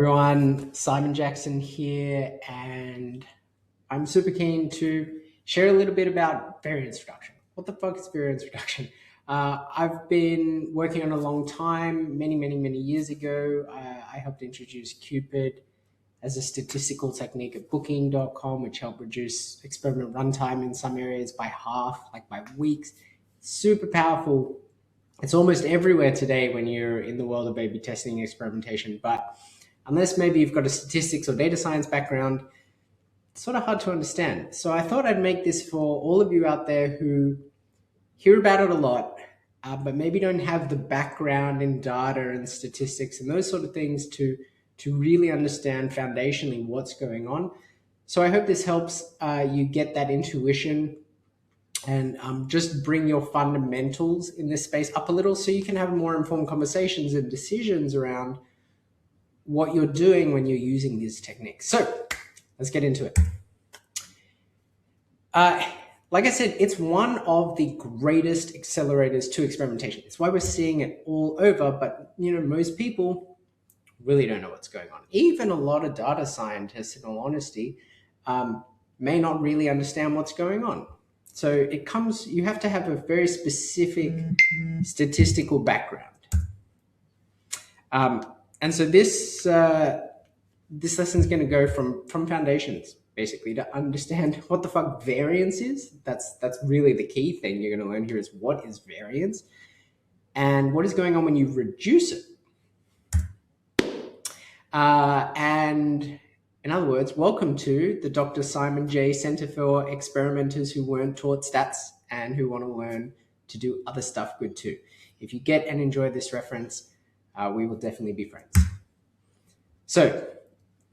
everyone, Simon Jackson here, and I'm super keen to share a little bit about variance reduction. What the fuck is variance reduction? I've been working on it a long time. Many years ago, I helped introduce Cupid as a statistical technique at booking.com, which helped reduce experiment runtime in some areas by half, like by weeks. Super powerful. It's almost everywhere today when you're in the world of A/B testing and experimentation, but unless maybe you've got a statistics or data science background, it's sort of hard to understand. So I thought I'd make this for all of you out there who hear about it a lot, but maybe don't have the background in data and statistics and those sort of things to really understand foundationally what's going on. So I hope this helps you get that intuition and just bring your fundamentals in this space up a little so you can have more informed conversations and decisions around what you're doing when you're using these techniques. So let's get into it. Like I said, it's one of the greatest accelerators to experimentation. It's why we're seeing it all over, but most people really don't know what's going on. Even a lot of data scientists, in all honesty, may not really understand what's going on. So you have to have a very specific statistical background. And so this lesson is going to go from foundations, basically, to understand what the fuck variance is. That's really the key thing you're going to learn here is what is variance and what is going on when you reduce it. And in other words, welcome to the Dr. Simon J. Center for Experimenters who weren't taught stats and who want to learn to do other stuff good too. If you get and enjoy this reference, we will definitely be friends. So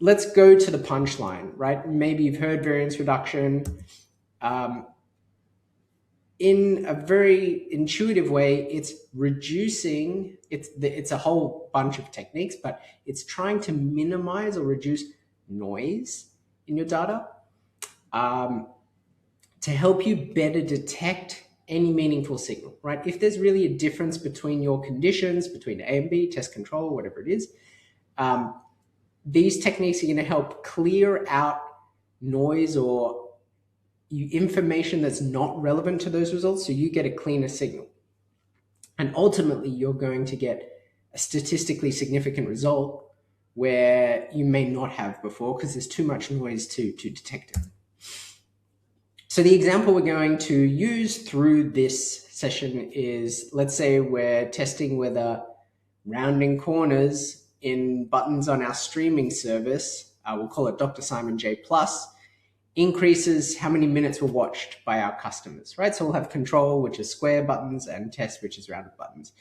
let's go to the punchline, right? Maybe you've heard variance reduction. In a very intuitive way, it's reducing, it's a whole bunch of techniques, but it's trying to minimize or reduce noise in your data to help you better detect any meaningful signal, right? If there's really a difference between your conditions, between A and B, test control, whatever it is, these techniques are going to help clear out noise or information that's not relevant to those results, so you get a cleaner signal. And ultimately, you're going to get a statistically significant result where you may not have before because there's too much noise to detect it. So the example we're going to use through this session is, let's say we're testing whether rounding corners in buttons on our streaming service, we'll call it Dr. Simon J Plus, increases how many minutes were watched by our customers, right? So we'll have control, which is square buttons, and test, which is rounded buttons.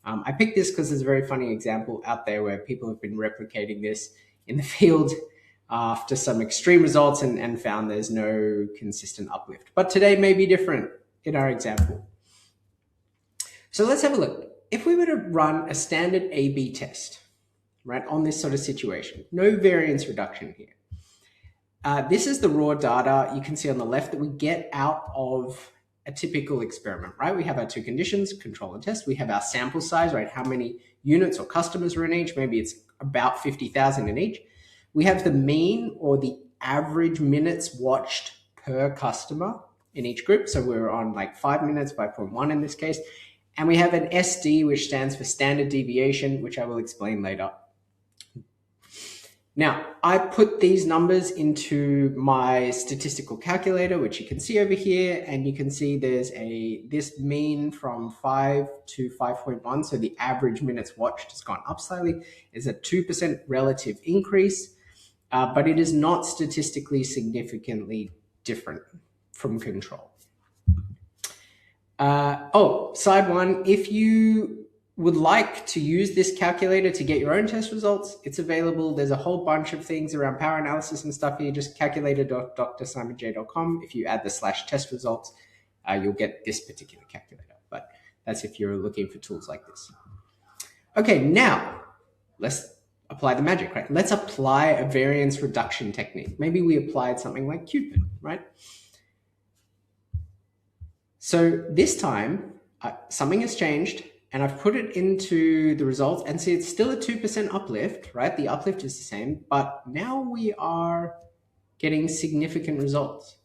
I picked this because there's a very funny example out there where people have been replicating this in the field after some extreme results and found there's no consistent uplift. But today may be different in our example. So let's have a look. If we were to run a standard A/B test, right, on this sort of situation, no variance reduction here. This is the raw data you can see on the left that we get out of a typical experiment, right? We have our two conditions, control and test. We have our sample size, right? How many units or customers are in each? Maybe it's about 50,000 in each. We have the mean or the average minutes watched per customer in each group. So we're on like 5 minutes, 5.1 in this case. And we have an SD, which stands for standard deviation, which I will explain later. Now, I put these numbers into my statistical calculator, which you can see over here, and you can see there's this mean from 5 to 5.1, so the average minutes watched has gone up slightly, is a 2% relative increase, but it is not statistically significantly different from control. Side one, if you would like to use this calculator to get your own test results, it's available. There's a whole bunch of things around power analysis and stuff here. Just calculator.drsimonj.com. If you add the /test results, you'll get this particular calculator. But that's if you're looking for tools like this. Okay, now let's apply the magic, right? Let's apply a variance reduction technique. Maybe we applied something like Cupid, right? So this time, something has changed and I've put it into the results, and see it's still a 2% uplift, right? The uplift is the same, but now we are getting significant results.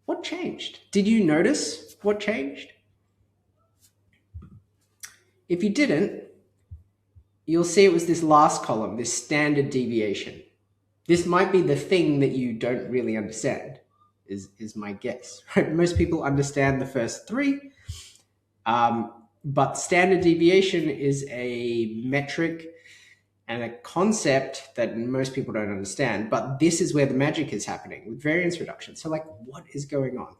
What changed? Did you notice what changed? If you didn't, you'll see it was this last column, this standard deviation. This might be the thing that you don't really understand, is my guess. Right? Most people understand the first three, but standard deviation is a metric and a concept that most people don't understand. But this is where the magic is happening with variance reduction. So like, what is going on?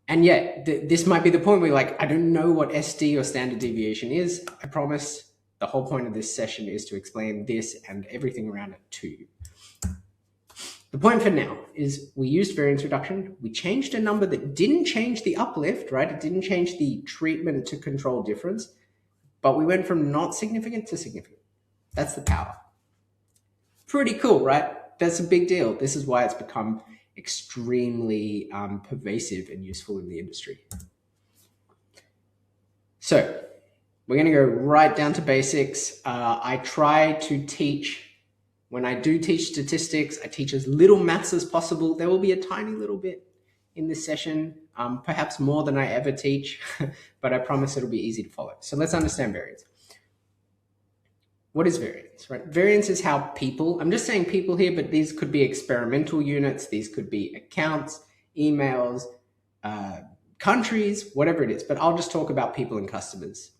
And yet, this might be the point where you're like, I don't know what SD or standard deviation is. I promise the whole point of this session is to explain this and everything around it to you. The point for now is we used variance reduction. We changed a number that didn't change the uplift, right? It didn't change the treatment to control difference, but we went from not significant to significant. That's the power. Pretty cool, right? That's a big deal. This is why it's become extremely pervasive and useful in the industry. So we're going to go right down to basics. I try to teach, when I do teach statistics, I teach as little maths as possible. There will be a tiny little bit in this session, perhaps more than I ever teach, but I promise it'll be easy to follow. So let's understand variance. What is variance, right? Variance is how people, I'm just saying people here, but these could be experimental units, these could be accounts, emails, countries, whatever it is, but I'll just talk about people and customers.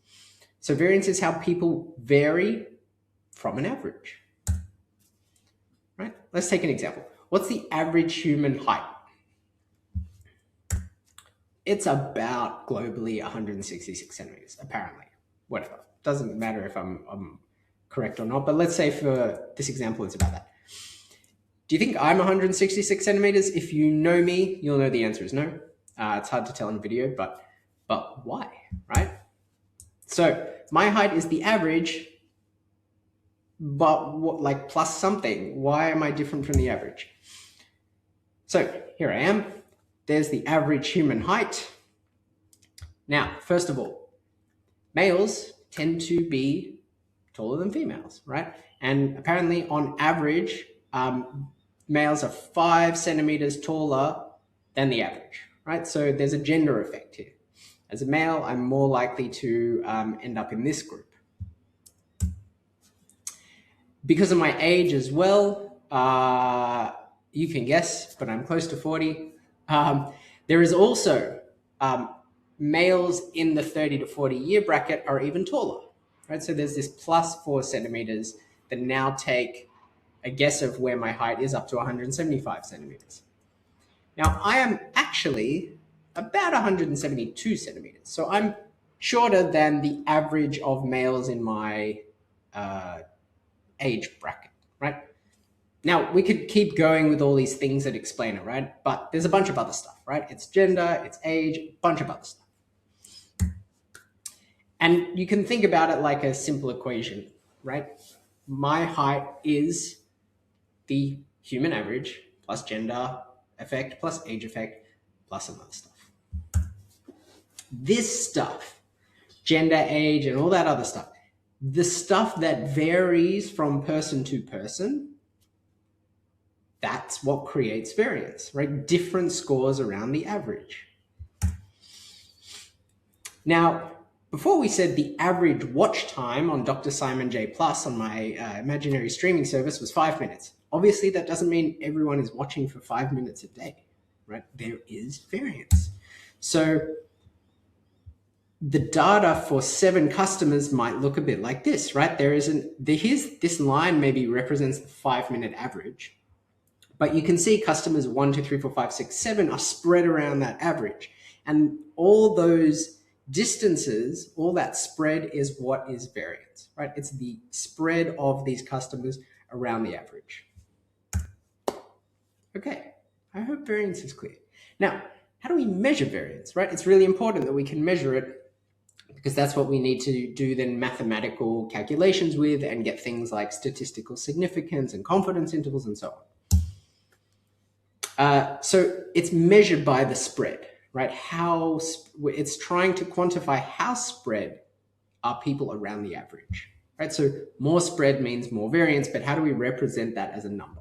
So variance is how people vary from an average, right? Let's take an example. What's the average human height? It's about globally 166 centimeters, apparently, whatever. Doesn't matter if I'm correct or not, but let's say for this example, it's about that. Do you think I'm 166 centimeters? If you know me, you'll know the answer is no. It's hard to tell in video, but why, right? So my height is the average, but what, like plus something. Why am I different from the average? So here I am. There's the average human height. Now, first of all, males tend to be taller than females, right? And apparently on average, males are 5 centimeters taller than the average, right? So there's a gender effect here. As a male, I'm more likely to end up in this group. Because of my age as well, you can guess, but I'm close to 40. There is also males in the 30 to 40 year bracket are even taller. Right, so there's this plus 4 centimeters that now take a guess of where my height is up to 175 centimeters. Now, I am actually about 172 centimeters. So I'm shorter than the average of males in my age bracket, right? Now, we could keep going with all these things that explain it, right? But there's a bunch of other stuff, right? It's gender, it's age, a bunch of other stuff. And you can think about it like a simple equation, right? My height is the human average plus gender effect plus age effect plus some other stuff. This stuff, gender, age, and all that other stuff, the stuff that varies from person to person, that's what creates variance, right? Different scores around the average. Now, before we said the average watch time on Dr. Simon J Plus on my imaginary streaming service was 5 minutes. Obviously, that doesn't mean everyone is watching for 5 minutes a day, right? There is variance. So the data for 7 customers might look a bit like this, right? Here's this line maybe represents the 5 minute average, but you can see customers 1, 2, 3, 4, 5, 6, 7 are spread around that average. And all those distances, all that spread is what is variance, right? It's the spread of these customers around the average. Okay, I hope variance is clear. Now, how do we measure variance, right? It's really important that we can measure it because that's what we need to do then mathematical calculations with and get things like statistical significance and confidence intervals and so on. So it's measured by the spread, right? It's trying to quantify how spread are people around the average, right? So more spread means more variance, but how do we represent that as a number?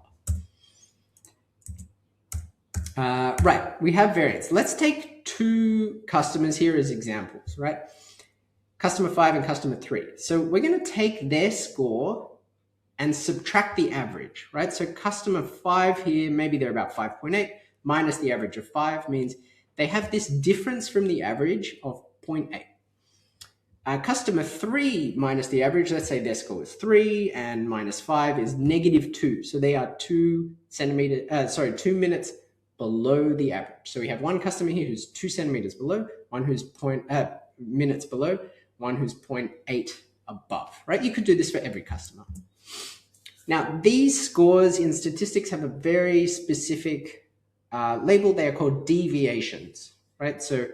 Right, we have variance. Let's take two customers here as examples, right? Customer 5 and customer 3. So we're going to take their score and subtract the average, right? So customer 5 here, maybe they're about 5.8 minus the average of 5 means they have this difference from the average of 0.8. Customer 3 minus the average, let's say their score is 3 and minus 5 is -2. So they are 2 minutes below the average. So we have one customer here who's 2 centimeters below, one who's minutes below, one who's 0.8 above, right? You could do this for every customer. Now, these scores in statistics have a very specific label. They are called deviations, right? So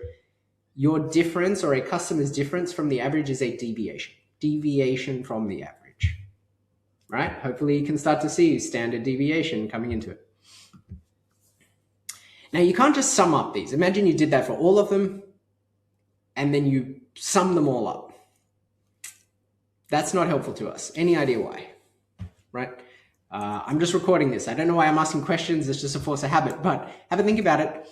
your difference or a customer's difference from the average is a deviation from the average, right? Hopefully you can start to see standard deviation coming into it. Now, you can't just sum up these. Imagine you did that for all of them and then you sum them all up. That's not helpful to us. Any idea why? Right? I'm just recording this. I don't know why I'm asking questions. It's just a force of habit, but have a think about it.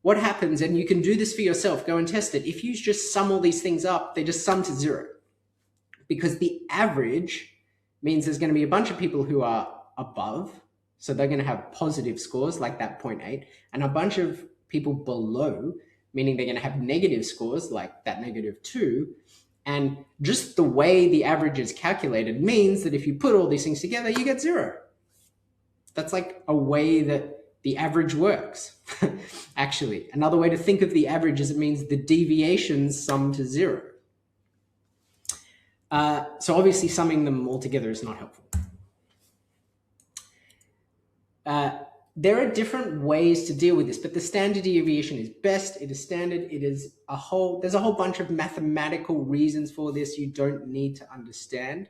What happens, and you can do this for yourself, go and test it. If you just sum all these things up, they just sum to 0. Because the average means there's going to be a bunch of people who are above, so they're going to have positive scores like that 0.8, and a bunch of people below, meaning they're going to have negative scores like that -2. And just the way the average is calculated means that if you put all these things together, you get 0. That's like a way that the average works. Actually, another way to think of the average is it means the deviations sum to 0. So obviously summing them all together is not helpful. There are different ways to deal with this, but the standard deviation is best. It is standard. There's a whole bunch of mathematical reasons for this you don't need to understand.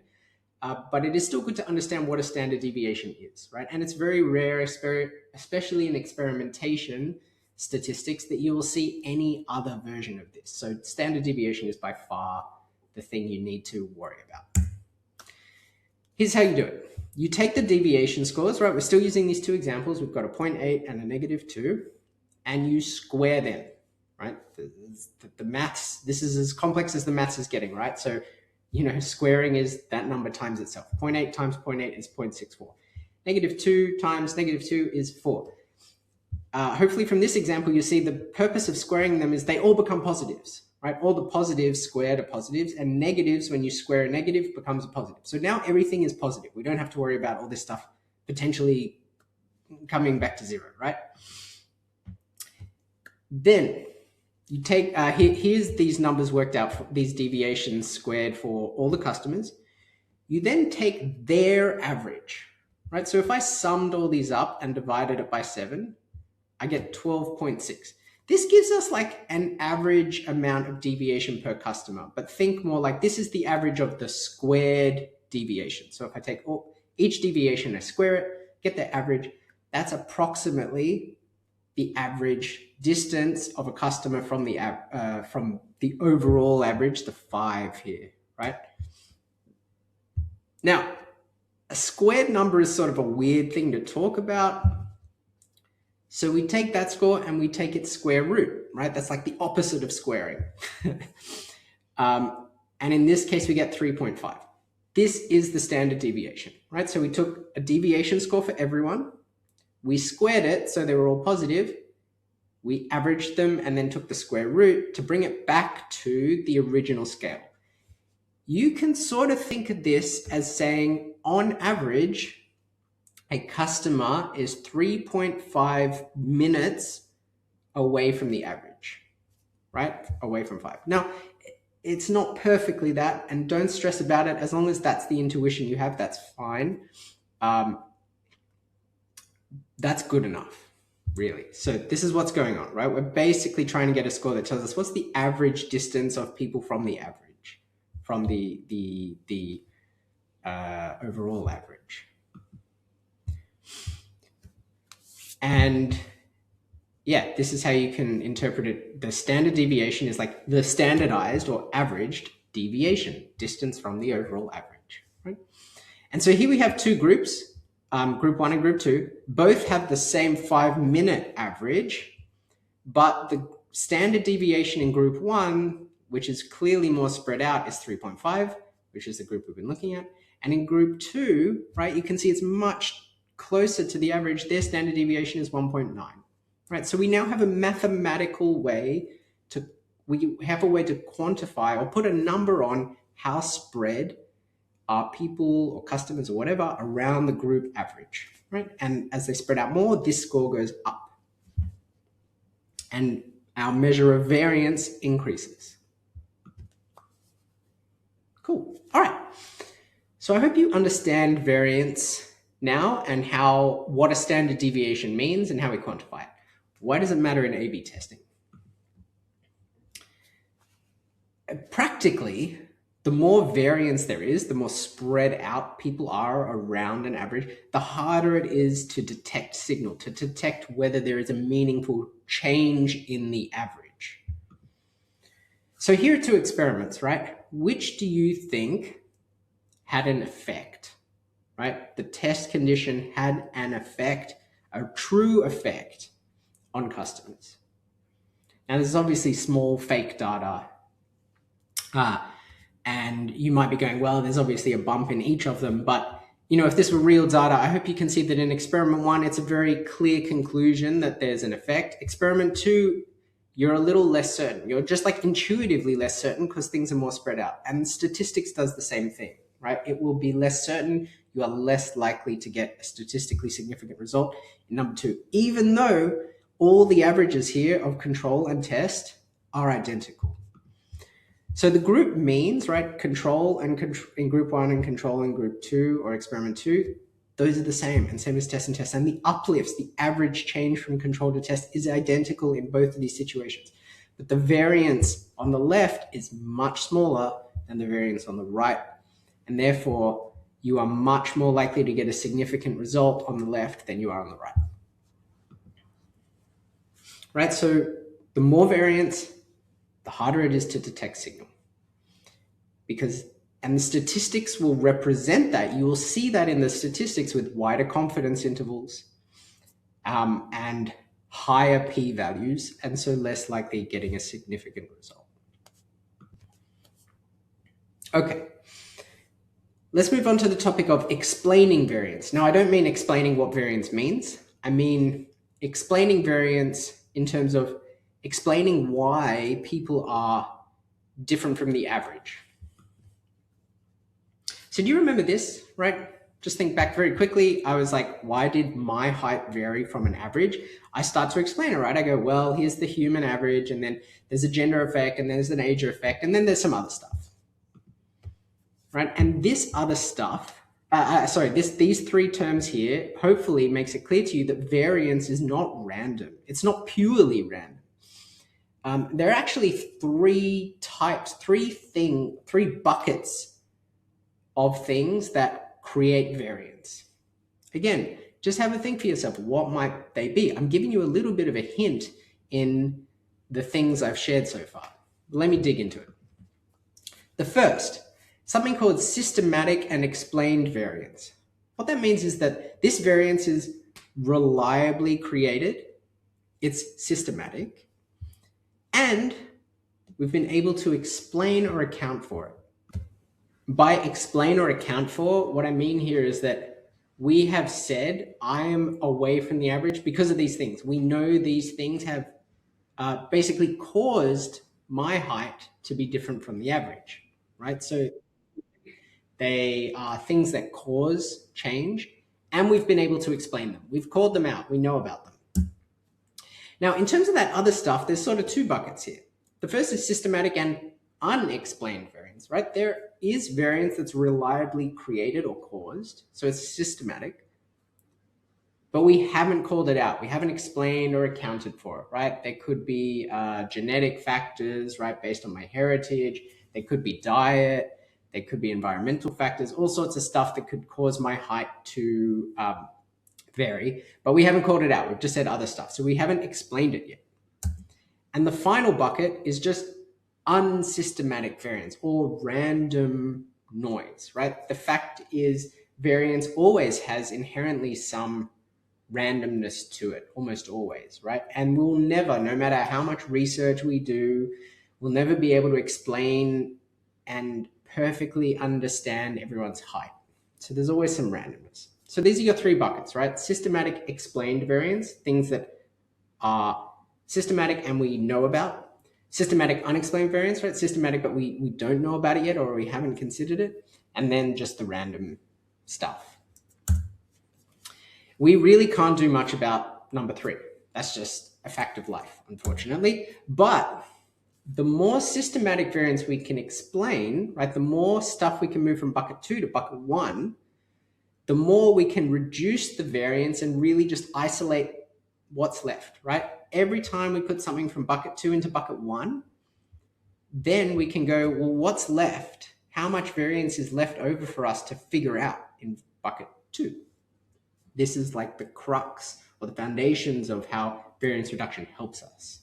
But it is still good to understand what a standard deviation is, right? And it's very rare, especially in experimentation statistics, that you will see any other version of this. So standard deviation is by far the thing you need to worry about. Here's how you do it. You take the deviation scores, right? We're still using these two examples. We've got a 0.8 and a -2, and you square them, right? The maths, this is as complex as the maths is getting, right? So, squaring is that number times itself. 0.8 times 0.8 is 0.64. -2 times -2 is 4. Hopefully from this example, you see the purpose of squaring them is they all become positives, right? All the positives squared are positives, and negatives, when you square a negative, becomes a positive. So now everything is positive. We don't have to worry about all this stuff potentially coming back to 0, right? Then you take, here's these numbers worked out, for these deviations squared for all the customers. You then take their average, right? So if I summed all these up and divided it by 7, I get 12.6. This gives us like an average amount of deviation per customer, but think more like this is the average of the squared deviation. So if I take each deviation, I square it, get the average, that's approximately the average distance of a customer from the overall average, the 5 here, right? Now, a squared number is sort of a weird thing to talk about. So we take that score and we take its square root, right? That's like the opposite of squaring. And in this case, we get 3.5. This is the standard deviation, right? So we took a deviation score for everyone. We squared it so they were all positive. We averaged them and then took the square root to bring it back to the original scale. You can sort of think of this as saying, on average, a customer is 3.5 minutes away from the average, right? Away from 5. Now, it's not perfectly that, and don't stress about it. As long as that's the intuition you have, that's fine. That's good enough, really. So this is what's going on, right? We're basically trying to get a score that tells us what's the average distance of people from the average, from the overall average. And yeah, this is how you can interpret it. The standard deviation is like the standardized or averaged deviation, distance from the overall average, right? And so here we have two groups, group 1 and group 2. Both have the same 5-minute average, but the standard deviation in group 1, which is clearly more spread out, is 3.5, which is the group we've been looking at. And in group 2, right, you can see it's much closer to the average. Their standard deviation is 1.9. Right, so we now have a mathematical way we have a way to quantify or put a number on how spread are people or customers or whatever around the group average, right? And as they spread out more, this score goes up. And our measure of variance increases. Cool. All right. So I hope you understand variance now and what a standard deviation means and how we quantify it. Why does it matter in A/B testing? Practically, the more variance there is, the more spread out people are around an average, the harder it is to detect signal, to detect whether there is a meaningful change in the average. So here are two experiments, right? Which do you think had an effect, right? The test condition had an effect, a true effect on customers. Now, there's obviously small fake data. And you might be going, well, there's obviously a bump in each of them. But, if this were real data, I hope you can see that in experiment 1, it's a very clear conclusion that there's an effect. Experiment 2, you're a little less certain. You're just like intuitively less certain because things are more spread out. And statistics does the same thing, right? It will be less certain. You are less likely to get a statistically significant result in number 2, even though all the averages here of control and test are identical. So the group means, right, control and in group 1 and control in group 2 or experiment 2, those are the same and same as test and test. And the uplifts, the average change from control to test is identical in both of these situations. But the variance on the left is much smaller than the variance on the right. And therefore, you are much more likely to get a significant result on the left than you are on the right. Right, so the more variance, the harder it is to detect signal. And the statistics will represent that. You will see that in the statistics with wider confidence intervals and higher p-values, and so less likely getting a significant result. Okay, let's move on to the topic of explaining variance. Now, I don't mean explaining what variance means. I mean explaining variance in terms of explaining why people are different from the average. So do you remember this, right? Just think back very quickly. I was like, why did my height vary from an average? I start to explain it, right? I go, well, here's the human average, and then there's a gender effect, and there's an age effect, and then there's some other stuff, right? And this other stuff, these 3 terms here, hopefully makes it clear to you that variance is not random. It's not purely random. There are actually 3 types, 3 buckets of things that create variance. Again, just have a think for yourself. What might they be? I'm giving you a little bit of a hint in the things I've shared so far. Let me dig into it. The first, something called systematic and explained variance. What that means is that this variance is reliably created, it's systematic, and we've been able to explain or account for it. By explain or account for, what I mean here is that we have said I am away from the average because of these things. We know these things have basically caused my height to be different from the average, right? So they are things that cause change, and we've been able to explain them. We've called them out. We know about them. Now, in terms of that other stuff, there's sort of 2 buckets here. The first is systematic and unexplained variance, right? There is variance that's reliably created or caused, so it's systematic, but we haven't called it out. We haven't explained or accounted for it, right? There could be genetic factors, right, based on my heritage. There could be diet. There could be environmental factors, all sorts of stuff that could cause my height to vary, but we haven't called it out. We've just said other stuff. So we haven't explained it yet. And the final bucket is just unsystematic variance or random noise, right? The fact is variance always has inherently some randomness to it, almost always, right? And we'll never, no matter how much research we do, we'll never be able to explain and perfectly understand everyone's height. So there's always some randomness. So these are your three buckets, right? Systematic explained variance, things that are systematic and we know about. Systematic unexplained variance, right? Systematic, but we don't know about it yet or we haven't considered it. And then just the random stuff. We really can't do much about number 3. That's just a fact of life, unfortunately. But the more systematic variance we can explain, right, the more stuff we can move from bucket 2 to bucket 1, the more we can reduce the variance and really just isolate what's left, right? Every time we put something from bucket 2 into bucket 1, then we can go, well, what's left? How much variance is left over for us to figure out in bucket 2? This is like the crux or the foundations of how variance reduction helps us.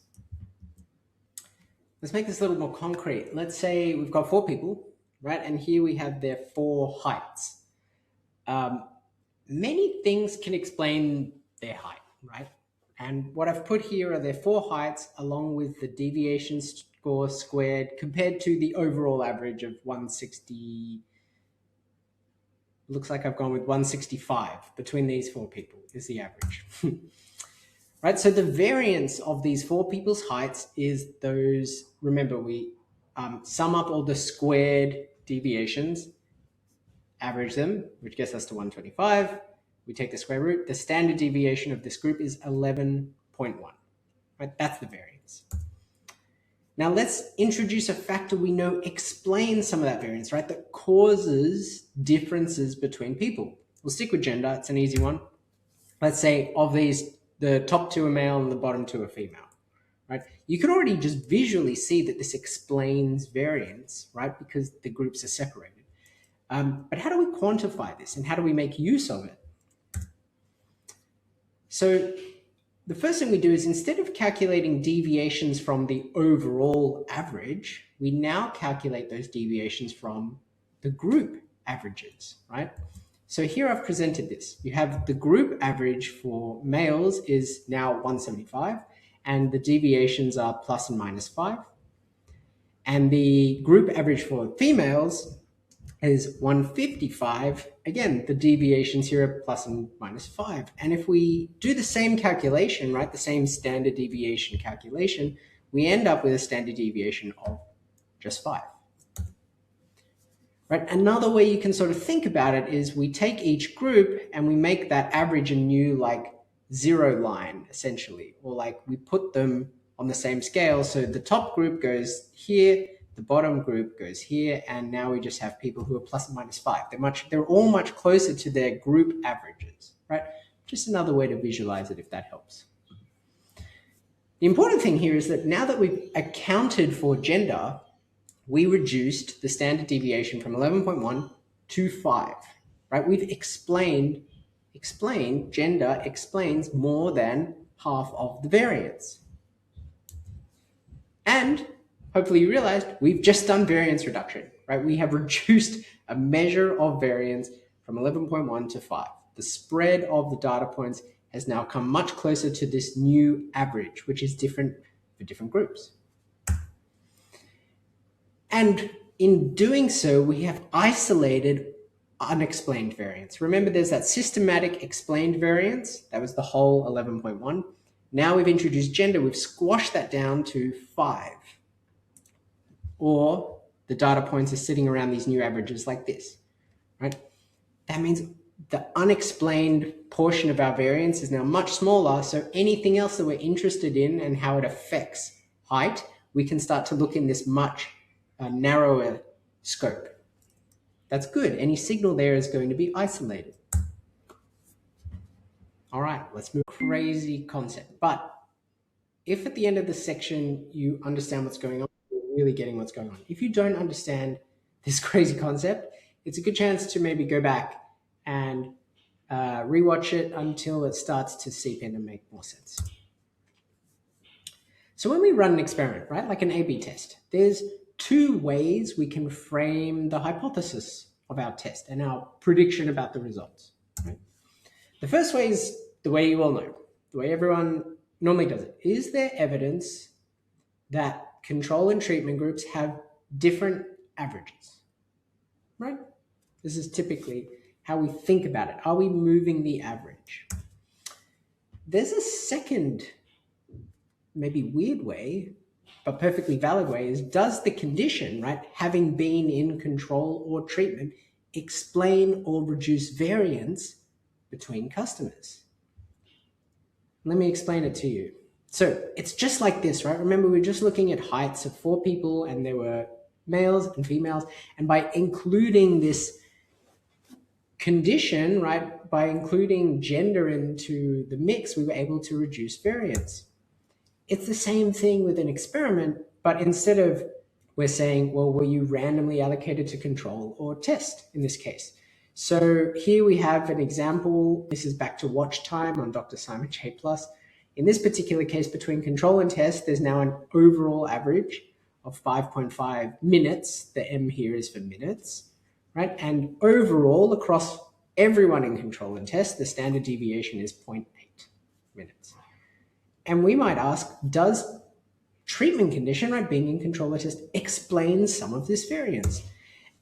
Let's make this a little more concrete. Let's say we've got 4 people, right? And here we have their 4 heights. Many things can explain their height, right? And what I've put here are their 4 heights along with the deviation score squared compared to the overall average of 160. Looks like I've gone with 165 between these 4 people is the average. Right, so the variance of these 4 people's heights is those, remember we sum up all the squared deviations, average them, which gets us to 125. We take the square root. The standard deviation of this group is 11.1, right? That's the variance. Now let's introduce a factor we know explains some of that variance, right? That causes differences between people. We'll stick with gender. It's an easy one. Let's say of these, the top 2 are male and the bottom 2 are female, right? You can already just visually see that this explains variance, right? Because the groups are separated. But how do we quantify this and how do we make use of it? So the first thing we do is instead of calculating deviations from the overall average, we now calculate those deviations from the group averages, right? So here I've presented this. You have the group average for males is now 175 and the deviations are plus and minus 5. And the group average for females is 155. Again, the deviations here are plus and minus 5. And if we do the same calculation, right, the same standard deviation calculation, we end up with a standard deviation of just 5. Right? Another way you can sort of think about it is we take each group and we make that average a new like 0 line, essentially, or like we put them on the same scale. So the top group goes here, the bottom group goes here, and now we just have people who are plus and minus 5. They're all much closer to their group averages, right? Just another way to visualize it if that helps. The important thing here is that now that we've accounted for gender, we reduced the standard deviation from 11.1 to 5, right? We've explained gender explains more than half of the variance. And hopefully you realized we've just done variance reduction, right? We have reduced a measure of variance from 11.1 to 5. The spread of the data points has now come much closer to this new average, which is different for different groups. And in doing so, we have isolated unexplained variance. Remember, there's that systematic explained variance. That was the whole 11.1. Now we've introduced gender. We've squashed that down to 5. Or the data points are sitting around these new averages like this, right? That means the unexplained portion of our variance is now much smaller. So anything else that we're interested in and how it affects height, we can start to look in this much narrower scope. That's good. Any signal there is going to be isolated. All right, let's move. Crazy concept. But if at the end of the section you understand what's going on, you're really getting what's going on. If you don't understand this crazy concept, it's a good chance to maybe go back and rewatch it until it starts to seep in and make more sense. So when we run an experiment, right, like an A/B test, there's two ways we can frame the hypothesis of our test and our prediction about the results. Right? The first way is the way you all know, the way everyone normally does it. Is there evidence that control and treatment groups have different averages? Right? This is typically how we think about it. Are we moving the average? There's a second, maybe weird way, but perfectly valid way, is does the condition, right, having been in control or treatment, explain or reduce variance between customers? Let me explain it to you. So it's just like this, right? Remember, we were just looking at heights of 4 people and there were males and females. And by including this condition, right, by including gender into the mix, we were able to reduce variance. It's the same thing with an experiment, but instead of we're saying, well, were you randomly allocated to control or test in this case? So here we have an example. This is back to watch time on Dr. Simon J+. In this particular case, between control and test, there's now an overall average of 5.5 minutes. The M here is for minutes, right? And overall, across everyone in control and test, the standard deviation is 0.8 minutes. And we might ask, does treatment condition, right, being in control or test, explain some of this variance?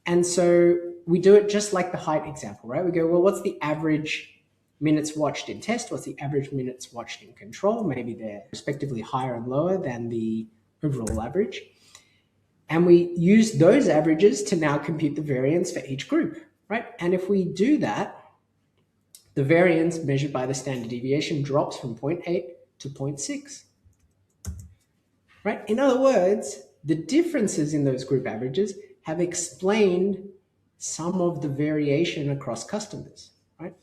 And so we do it just like the height example, right? We go, well, what's the average minutes watched in test? What's the average minutes watched in control? Maybe they're respectively higher and lower than the overall average. And we use those averages to now compute the variance for each group, right? And if we do that, the variance measured by the standard deviation drops from 0.8 to 0.6, right? In other words, the differences in those group averages have explained some of the variation across customers, right?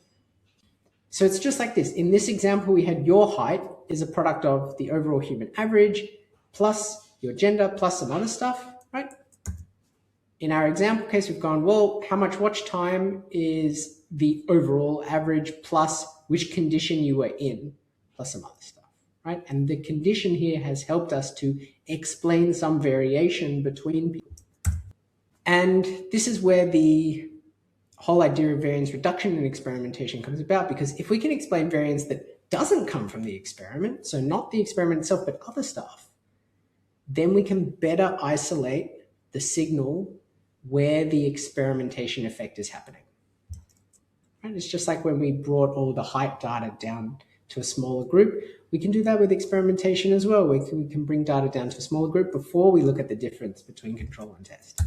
So it's just like this. In this example, we had your height is a product of the overall human average plus your gender plus some other stuff, right? In our example case, we've gone, well, how much watch time is the overall average plus which condition you were in plus some other stuff, right? And the condition here has helped us to explain some variation between people. And this is where the whole idea of variance reduction in experimentation comes about, because if we can explain variance that doesn't come from the experiment, so not the experiment itself, but other stuff, then we can better isolate the signal where the experimentation effect is happening. Right? It's just like when we brought all the height data down to a smaller group, we can do that with experimentation as well. We can bring data down to a smaller group before we look at the difference between control and test.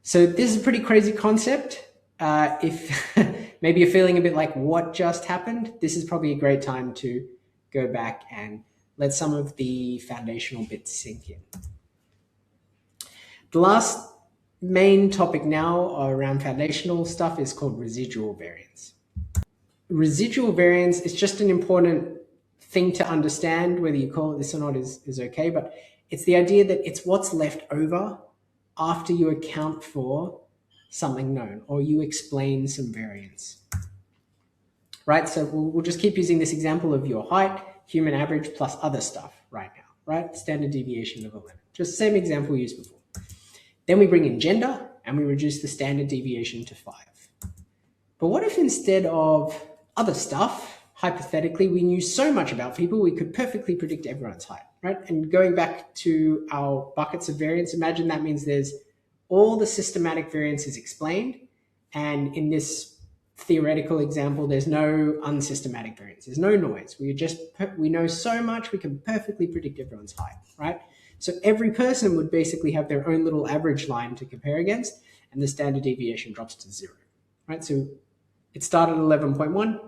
So this is a pretty crazy concept. If maybe you're feeling a bit like what just happened, this is probably a great time to go back and let some of the foundational bits sink in. The last main topic now around foundational stuff is called residual variance. Residual variance is just an important thing to understand. Whether you call it this or not is okay, but it's the idea that it's what's left over after you account for something known or you explain some variance, right? So we'll just keep using this example of your height, human average plus other stuff right now, right? Standard deviation of 11, just the same example we used before. Then we bring in gender and we reduce the standard deviation to 5. But what if instead of other stuff, hypothetically, we knew so much about people, we could perfectly predict everyone's height, right? And going back to our buckets of variance, imagine that means there's all the systematic variance is explained. And in this theoretical example, there's no unsystematic variance. There's no noise. We know so much, we can perfectly predict everyone's height, right? So every person would basically have their own little average line to compare against, and the standard deviation drops to 0, right? So it started at 11.1,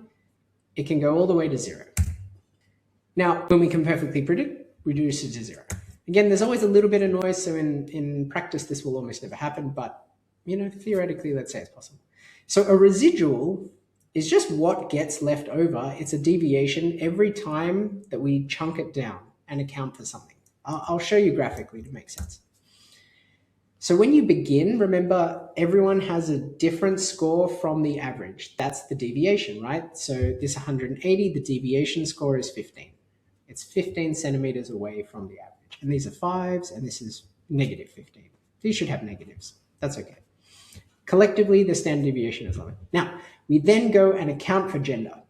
it can go all the way to 0. Now, when we can perfectly predict, reduce it to 0. Again, there's always a little bit of noise, so in practice, this will almost never happen, but theoretically, let's say it's possible. So a residual is just what gets left over. It's a deviation every time that we chunk it down and account for something. I'll show you graphically to make sense. So when you begin, remember everyone has a different score from the average. That's the deviation, right? So this 180, the deviation score is 15. It's 15 centimeters away from the average. And these are fives, and this is negative 15. These should have negatives. That's okay. Collectively, the standard deviation is 11. Now, we then go and account for gender.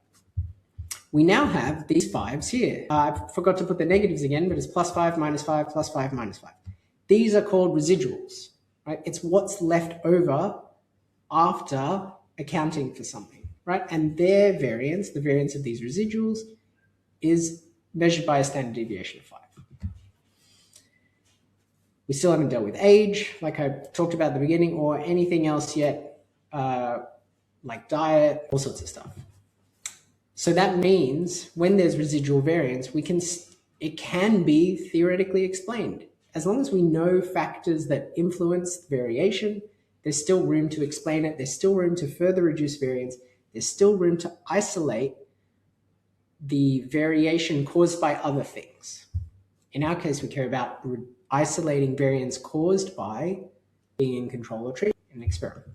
We now have these fives here. I forgot to put the negatives again, but it's +5, -5, +5, -5. These are called residuals, right? It's what's left over after accounting for something, right? And their variance, the variance of these residuals, is measured by a standard deviation of 5. We still haven't dealt with age, like I talked about at the beginning, or anything else yet, like diet, all sorts of stuff. So that means when there's residual variance, it can be theoretically explained. As long as we know factors that influence variation, there's still room to explain it. There's still room to further reduce variance. There's still room to isolate the variation caused by other things. In our case, we care about isolating variance caused by being in control or treatment in an experiment.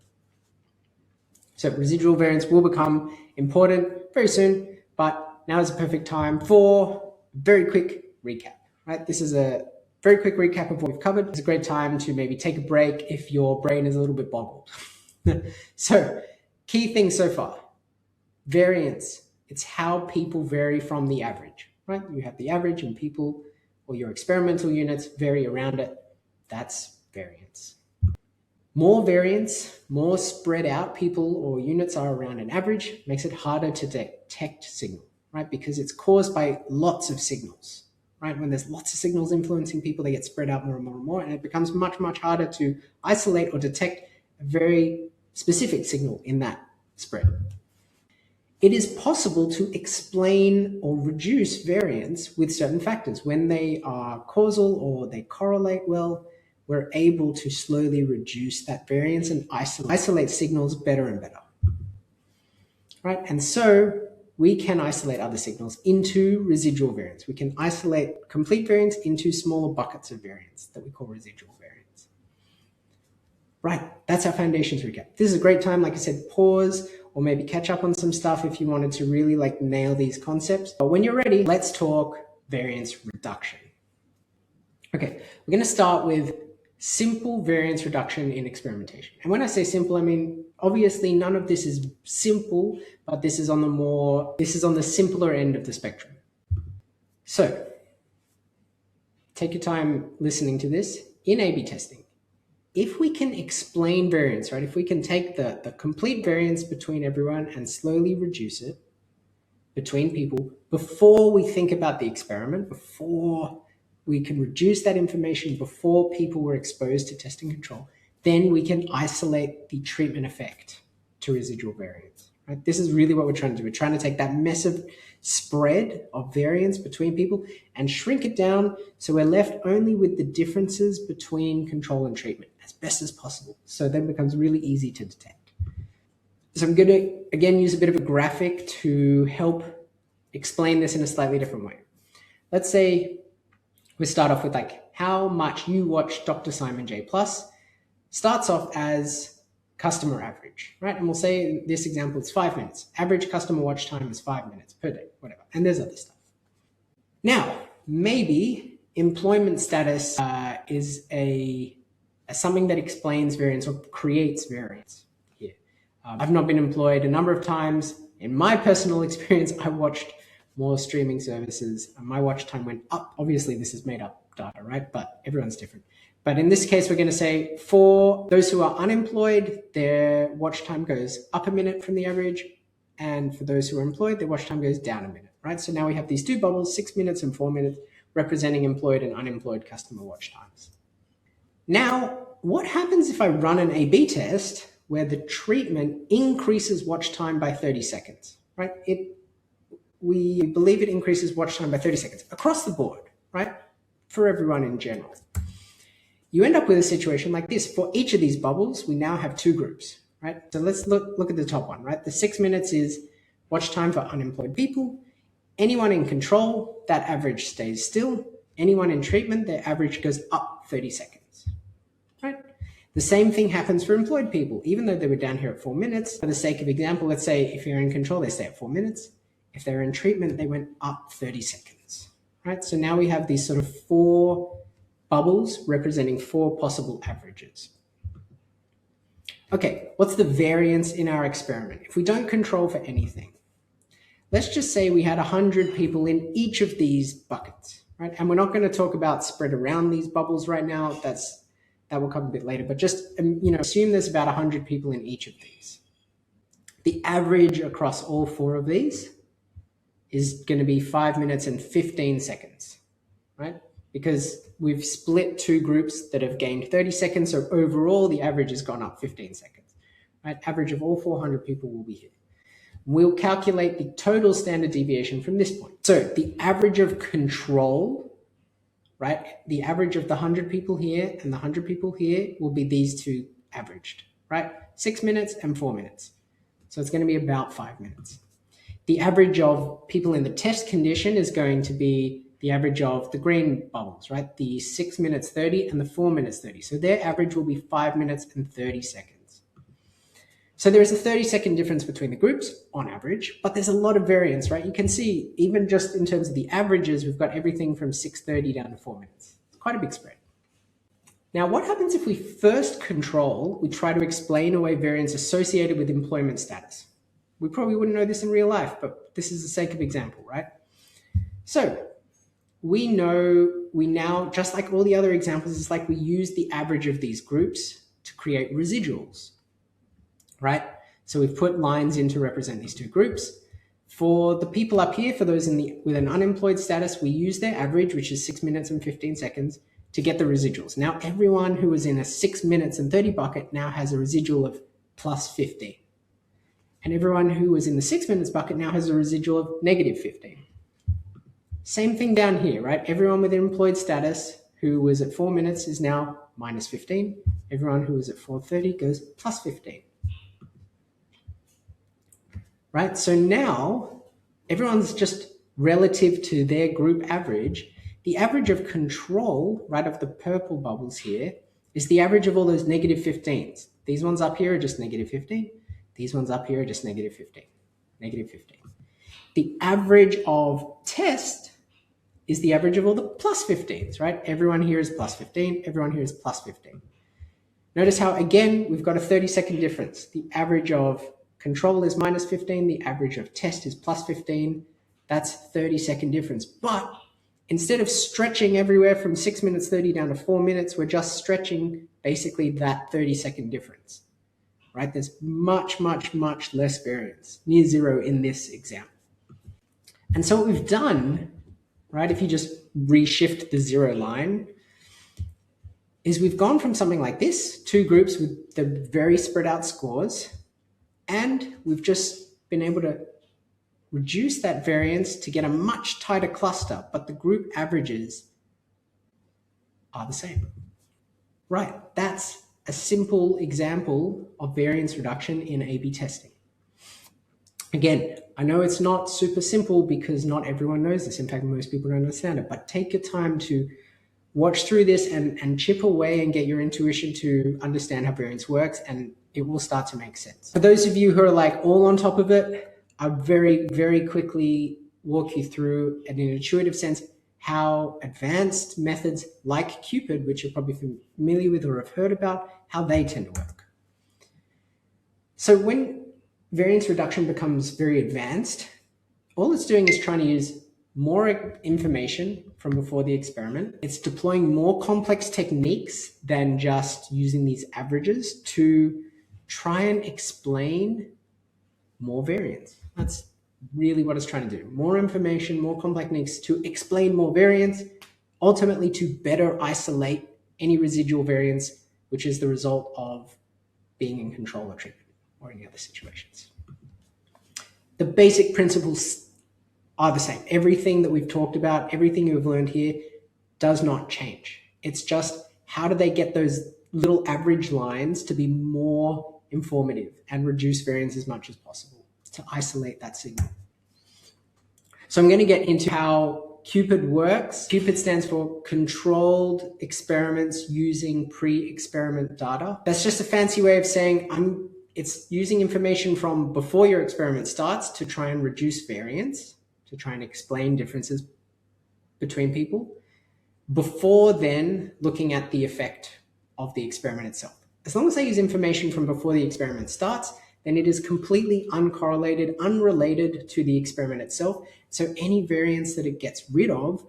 So residual variance will become important very soon, but now is a perfect time for a very quick recap, right? This is a very quick recap of what we've covered. It's a great time to maybe take a break if your brain is a little bit boggled. So key things so far. Variance. It's how people vary from the average, right? You have the average and people or your experimental units vary around it. That's variance. More variance, more spread out people or units are around an average makes it harder to detect signal, right? Because it's caused by lots of signals, right? When there's lots of signals influencing people, they get spread out more and more and more, and it becomes much, much harder to isolate or detect a very specific signal in that spread. It is possible to explain or reduce variance with certain factors. When they are causal or they correlate well, we're able to slowly reduce that variance and isolate signals better and better, right? And so we can isolate other signals into residual variance. We can isolate complete variance into smaller buckets of variance that we call residual variance. Right, that's our foundations recap. This is a great time, like I said, pause or maybe catch up on some stuff if you wanted to really like nail these concepts. But when you're ready, let's talk variance reduction. Okay, we're going to start with simple variance reduction in experimentation. And when I say simple, I mean, obviously none of this is simple, but this is on the simpler end of the spectrum. So take your time listening to this. In A/B testing, if we can explain variance, right? If we can take the complete variance between everyone and slowly reduce it between people before we think about the experiment, before we can reduce that information before people were exposed to testing control, then we can isolate the treatment effect to residual variance, right? This is really what we're trying to do. We're trying to take that massive spread of variance between people and shrink it down so we're left only with the differences between control and treatment as best as possible. So then it becomes really easy to detect. So I'm going to, again, use a bit of a graphic to help explain this in a slightly different way. Let's say we start off with like how much you watch Dr. Simon J. Plus starts off as customer average, right? And we'll say in this example, it's 5 minutes. Average customer watch time is 5 minutes per day, whatever. And there's other stuff. Now, maybe employment status is something that explains variance or creates variance here. I've not been employed a number of times. In my personal experience, I watched more streaming services and my watch time went up. Obviously, this is made up data, right? But everyone's different. But in this case, we're going to say for those who are unemployed, their watch time goes up a minute from the average. And for those who are employed, their watch time goes down a minute, right? So now we have these two bubbles, 6 minutes and 4 minutes, representing employed and unemployed customer watch times. Now, what happens if I run an A/B test where the treatment increases watch time by 30 seconds, right? We believe it increases watch time by 30 seconds across the board, right? For everyone in general. You end up with a situation like this. For each of these bubbles, we now have two groups, right? So let's look at the top one, right? The 6 minutes is watch time for unemployed people. Anyone in control, that average stays still. Anyone in treatment, their average goes up 30 seconds, right? The same thing happens for employed people. Even though they were down here at 4 minutes, for the sake of example, let's say if you're in control, they stay at 4 minutes. If they're in treatment, they went up 30 seconds, right? So now we have these sort of 4 bubbles representing 4 possible averages. Okay, what's the variance in our experiment? If we don't control for anything, let's just say we had 100 people in each of these buckets, right? And we're not going to talk about spread around these bubbles right now. That will come a bit later, but just, assume there's about 100 people in each of these. The average across all 4 of these is going to be 5 minutes and 15 seconds, right? Because we've split 2 groups that have gained 30 seconds. So overall, the average has gone up 15 seconds, right? Average of all 400 people will be here. We'll calculate the total standard deviation from this point. So the average of control, right? The average of the 100 people here and the 100 people here will be these 2 averaged, right? 6 minutes and 4 minutes. So it's going to be about 5 minutes. The average of people in the test condition is going to be the average of the green bubbles, right? The 6 minutes 30 and the 4 minutes 30. So their average will be 5 minutes and 30 seconds. So there is a 30-second difference between the groups on average, but there's a lot of variance, right? You can see even just in terms of the averages, we've got everything from 6:30 down to 4 minutes. It's quite a big spread. Now, what happens if we first control, we try to explain away variance associated with employment status? We probably wouldn't know this in real life, but this is the sake of example, right? So we now, just like all the other examples, it's like we use the average of these groups to create residuals, right? So we've put lines in to represent these 2 groups. For the people up here, for those with an unemployed status, we use their average, which is 6 minutes and 15 seconds, to get the residuals. Now, everyone who was in a 6 minutes and 30 bucket now has a residual of plus 15. And everyone who was in the 6 minutes bucket now has a residual of negative 15. Same thing down here, right? Everyone with an employed status who was at 4 minutes is now minus 15. Everyone who was at 4:30 goes plus 15. Right? So now everyone's just relative to their group average. The average of control, right, of the purple bubbles here, is the average of all those negative 15s. These ones up here are just negative 15. These ones up here are just negative 15, negative 15. The average of test is the average of all the plus 15s, right? Everyone here is plus 15. Everyone here is plus 15. Notice how, again, we've got a 30-second difference. The average of control is minus 15. The average of test is plus 15. That's 30-second difference. But instead of stretching everywhere from 6 minutes 30 down to 4 minutes, we're just stretching basically that 30-second difference, right? There's much, much, much less variance, near 0 in this example. And so what we've done, right, if you just reshift the 0 line, is we've gone from something like this, 2 groups with the very spread out scores, and we've just been able to reduce that variance to get a much tighter cluster, but the group averages are the same. Right, that's a simple example of variance reduction in A/B testing. Again, I know it's not super simple because not everyone knows this. In fact, most people don't understand it, but take your time to watch through this and chip away and get your intuition to understand how variance works, and it will start to make sense. For those of you who are like all on top of it, I'll very, very quickly walk you through in an intuitive sense how advanced methods like Cupid, which you're probably familiar with or have heard about, how they tend to work. So when variance reduction becomes very advanced, all it's doing is trying to use more information from before the experiment. It's deploying more complex techniques than just using these averages to try and explain more variance. That's really what it's trying to do. More information, more complex techniques to explain more variance, ultimately to better isolate any residual variance, which is the result of being in control of treatment or any other situations. The basic principles are the same. Everything that we've talked about, everything you've learned here does not change. It's just how do they get those little average lines to be more informative and reduce variance as much as possible to isolate that signal. So I'm going to get into how CUPID works. CUPID stands for Controlled Experiments Using Pre-Experiment Data. That's just a fancy way of saying it's using information from before your experiment starts to try and reduce variance, to try and explain differences between people, before then looking at the effect of the experiment itself. As long as I use information from before the experiment starts, then it is completely uncorrelated, unrelated to the experiment itself. So any variance that it gets rid of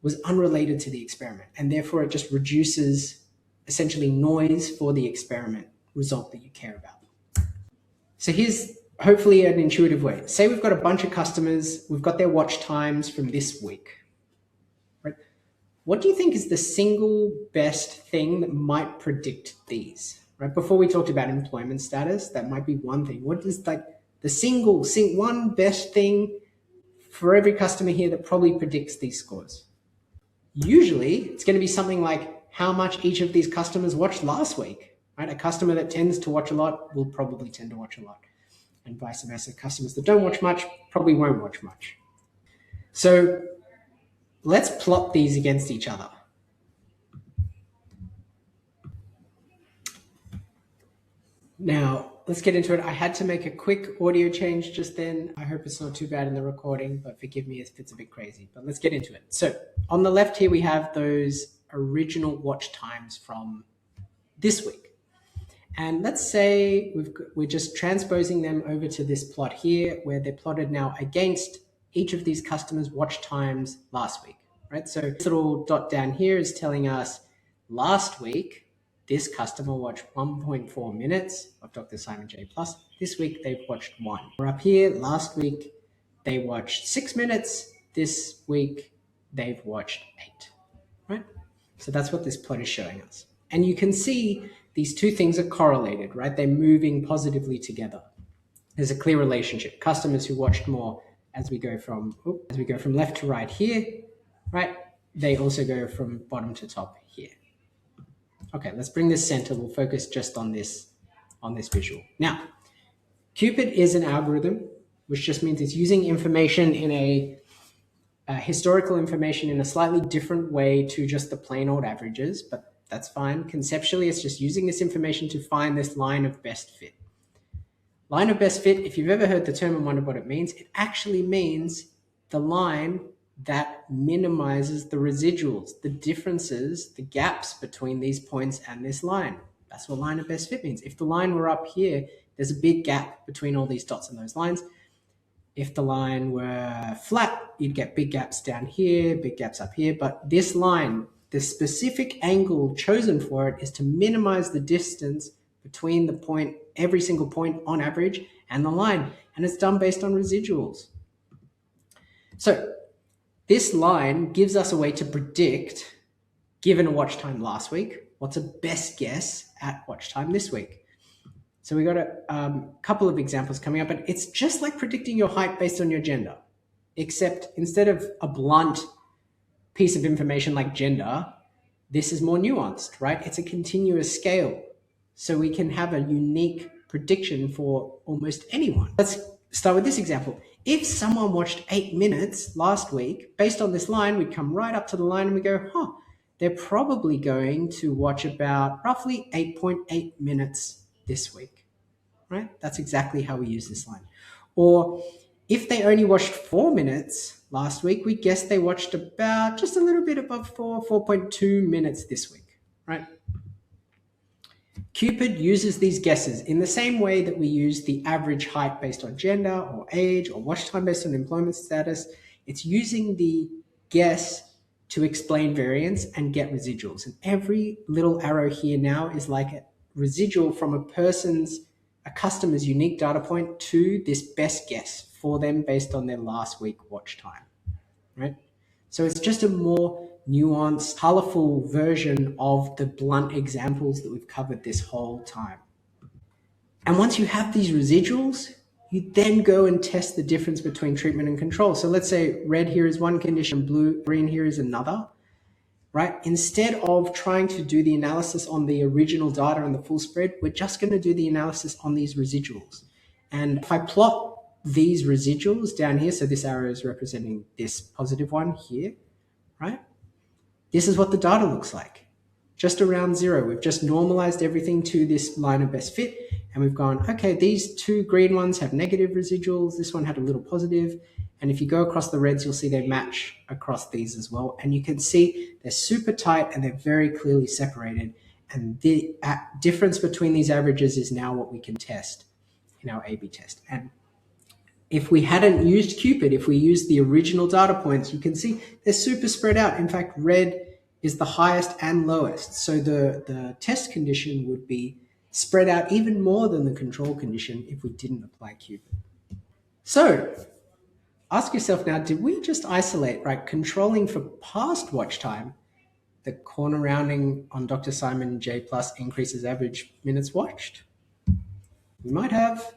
was unrelated to the experiment, and therefore it just reduces essentially noise for the experiment result that you care about. So here's hopefully an intuitive way. Say we've got a bunch of customers, we've got their watch times from this week. Right? What do you think is the single best thing that might predict these? Right? Before we talked about employment status, that might be one thing. What is like the one best thing for every customer here that probably predicts these scores? Usually it's going to be something like how much each of these customers watched last week. Right? A customer that tends to watch a lot will probably tend to watch a lot, and vice versa. Customers that don't watch much probably won't watch much. So let's plot these against each other. Now, let's get into it. I had to make a quick audio change just then. I hope it's not too bad in the recording, but forgive me if it's a bit crazy. But let's get into it. So on the left here, we have those original watch times from this week. And let's say we're just transposing them over to this plot here, where they're plotted now against each of these customers' watch times last week, right? So this little dot down here is telling us last week, this customer watched 1.4 minutes of Dr. Simon J+. This week, they've watched 1. We're up here, last week, they watched 6 minutes. This week, they've watched 8, right? So that's what this plot is showing us. And you can see these two things are correlated, right? They're moving positively together. There's a clear relationship. Customers who watched more as we go from left to right here, right? They also go from bottom to top here. Okay, let's bring this center. We'll focus just on this visual. Now, CUPID is an algorithm, which just means it's using information in a historical information in a slightly different way to just the plain old averages, but that's fine. Conceptually, it's just using this information to find this line of best fit. Line of best fit, if you've ever heard the term and wondered what it means, it actually means the line that minimizes the residuals, the differences, the gaps between these points and this line. That's what line of best fit means. If the line were up here, there's a big gap between all these dots and those lines. If the line were flat, you'd get big gaps down here, big gaps up here. But this line, the specific angle chosen for it is to minimize the distance between the point, every single point on average, and the line. And it's done based on residuals. So this line gives us a way to predict, given a watch time last week, what's a best guess at watch time this week. So we got a couple of examples coming up, and it's just like predicting your height based on your gender, except instead of a blunt piece of information like gender, this is more nuanced, right? It's a continuous scale. So we can have a unique prediction for almost anyone. Let's start with this example. If someone watched 8 minutes last week, based on this line, we'd come right up to the line and we go, they're probably going to watch about roughly 8.8 minutes this week, right? That's exactly how we use this line. Or if they only watched 4 minutes last week, we guess they watched about just a little bit above 4.2 minutes this week, right? CUPID uses these guesses in the same way that we use the average height based on gender or age or watch time based on employment status. It's using the guess to explain variance and get residuals. And every little arrow here now is like a residual from a customer's unique data point to this best guess for them based on their last week watch time, right? So it's just a more nuanced, colorful version of the blunt examples that we've covered this whole time. And once you have these residuals, you then go and test the difference between treatment and control. So let's say red here is one condition, green here is another, right? Instead of trying to do the analysis on the original data and the full spread, we're just going to do the analysis on these residuals. And if I plot these residuals down here, so this arrow is representing this positive one here, right? This is what the data looks like. Just around zero. We've just normalized everything to this line of best fit, and we've gone, okay, these two green ones have negative residuals. This one had a little positive. And if you go across the reds, you'll see they match across these as well. And you can see they're super tight and they're very clearly separated. And the difference between these averages is now what we can test in our A/B test. And if we hadn't used Cupid, if we used the original data points, you can see they're super spread out. In fact, red is the highest and lowest. So the test condition would be spread out even more than the control condition if we didn't apply Cupid. So ask yourself now, did we just isolate, right, controlling for past watch time, the corner rounding on Dr. Simon J plus increases average minutes watched? We might have.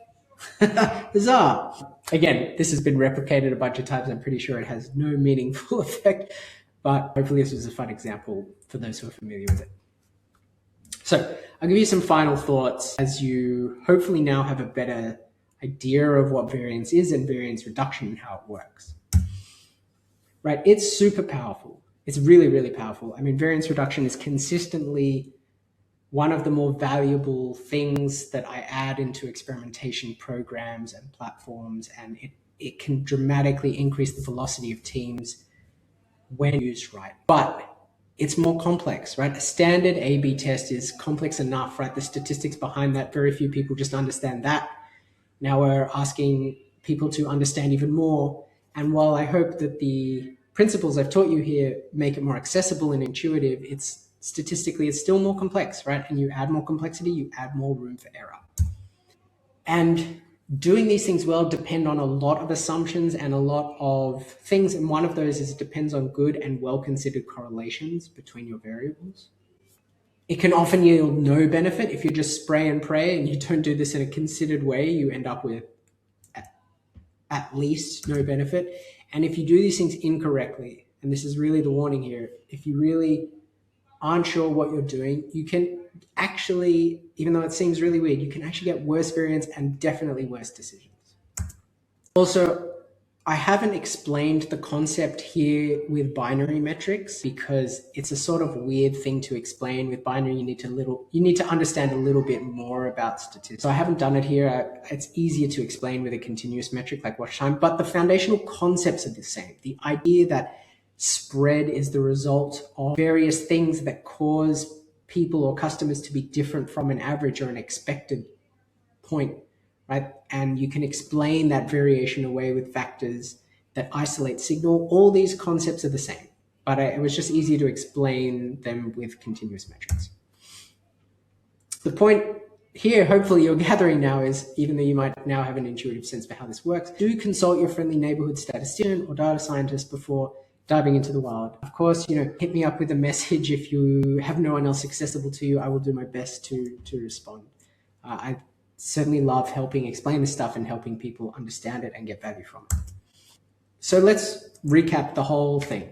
Bizarre. Again, this has been replicated a bunch of times. I'm pretty sure it has no meaningful effect, but hopefully this was a fun example for those who are familiar with it. So I'll give you some final thoughts as you hopefully now have a better idea of what variance is and variance reduction and how it works. Right? It's super powerful. It's really, really powerful. I mean, variance reduction is consistently one of the more valuable things that I add into experimentation programs and platforms, and it can dramatically increase the velocity of teams when used right. But it's more complex, right? A standard A/B test is complex enough, right? The statistics behind that, very few people just understand that. Now we're asking people to understand even more. And while I hope that the principles I've taught you here make it more accessible and intuitive, it's statistically, it's still more complex, right? And you add more complexity, you add more room for error. And doing these things well depend on a lot of assumptions and a lot of things. And one of those is it depends on good and well-considered correlations between your variables. It can often yield no benefit. If you just spray and pray and you don't do this in a considered way, you end up with at least no benefit. And if you do these things incorrectly, and this is really the warning here, if you really aren't sure what you're doing, you can actually, even though it seems really weird, you can actually get worse variance and definitely worse decisions. Also, I haven't explained the concept here with binary metrics because it's a sort of weird thing to explain. With binary, you need to understand a little bit more about statistics. So I haven't done it here. It's easier to explain with a continuous metric like watch time, but the foundational concepts are the same. The idea that spread is the result of various things that cause people or customers to be different from an average or an expected point, right? And you can explain that variation away with factors that isolate signal. All these concepts are the same, but it was just easier to explain them with continuous metrics. The point here, hopefully you're gathering now, is even though you might now have an intuitive sense for how this works, do consult your friendly neighborhood statistician or data scientist before diving into the wild. Of course, hit me up with a message if you have no one else accessible to you. I will do my best to respond. I certainly love helping explain this stuff and helping people understand it and get value from it. So let's recap the whole thing.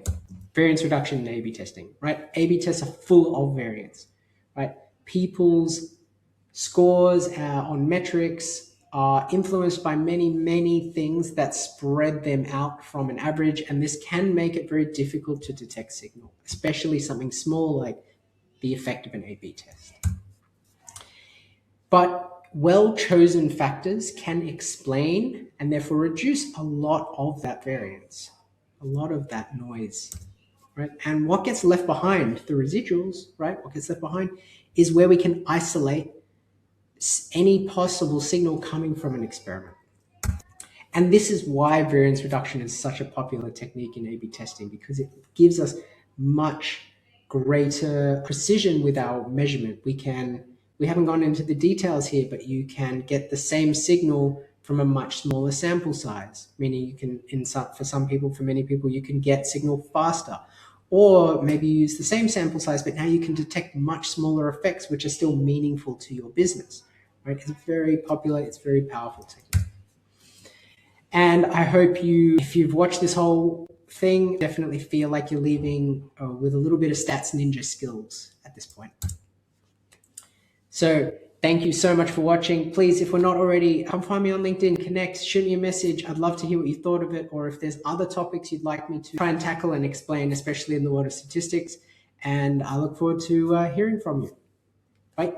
Variance reduction in A/B testing, right? A/B tests are full of variance, right? People's scores on metrics are influenced by many, many things that spread them out from an average, and this can make it very difficult to detect signal, especially something small like the effect of an A/B test. But well-chosen factors can explain and therefore reduce a lot of that variance, a lot of that noise, right? And what gets left behind, the residuals, right? What gets left behind is where we can isolate any possible signal coming from an experiment. And this is why variance reduction is such a popular technique in A/B testing, because it gives us much greater precision with our measurement. We haven't gone into the details here, but you can get the same signal from a much smaller sample size, meaning you can, for many people, you can get signal faster. Or maybe you use the same sample size, but now you can detect much smaller effects, which are still meaningful to your business, right? It's very popular, it's very powerful technique. And I hope if you've watched this whole thing, definitely feel like you're leaving with a little bit of stats ninja skills at this point. So Thank you so much for watching. Please, if we're not already, come find me on LinkedIn, connect, shoot me a message. I'd love to hear what you thought of it, or if there's other topics you'd like me to try and tackle and explain, especially in the world of statistics. And I look forward to hearing from you. Bye.